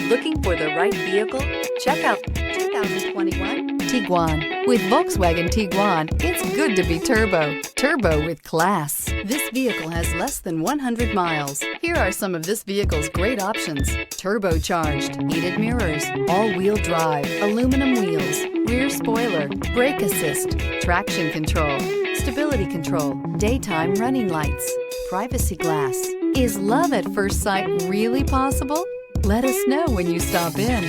Looking for the right vehicle? Check out 2021 Tiguan. With Volkswagen Tiguan, it's good to be turbo. Turbo with class. This vehicle has less than 100 miles. Here are some of this vehicle's great options: turbocharged, heated mirrors, all-wheel drive, aluminum wheels, rear spoiler, brake assist, traction control, stability control, daytime running lights, privacy glass. Is love at first sight really possible? Let us know when you stop in.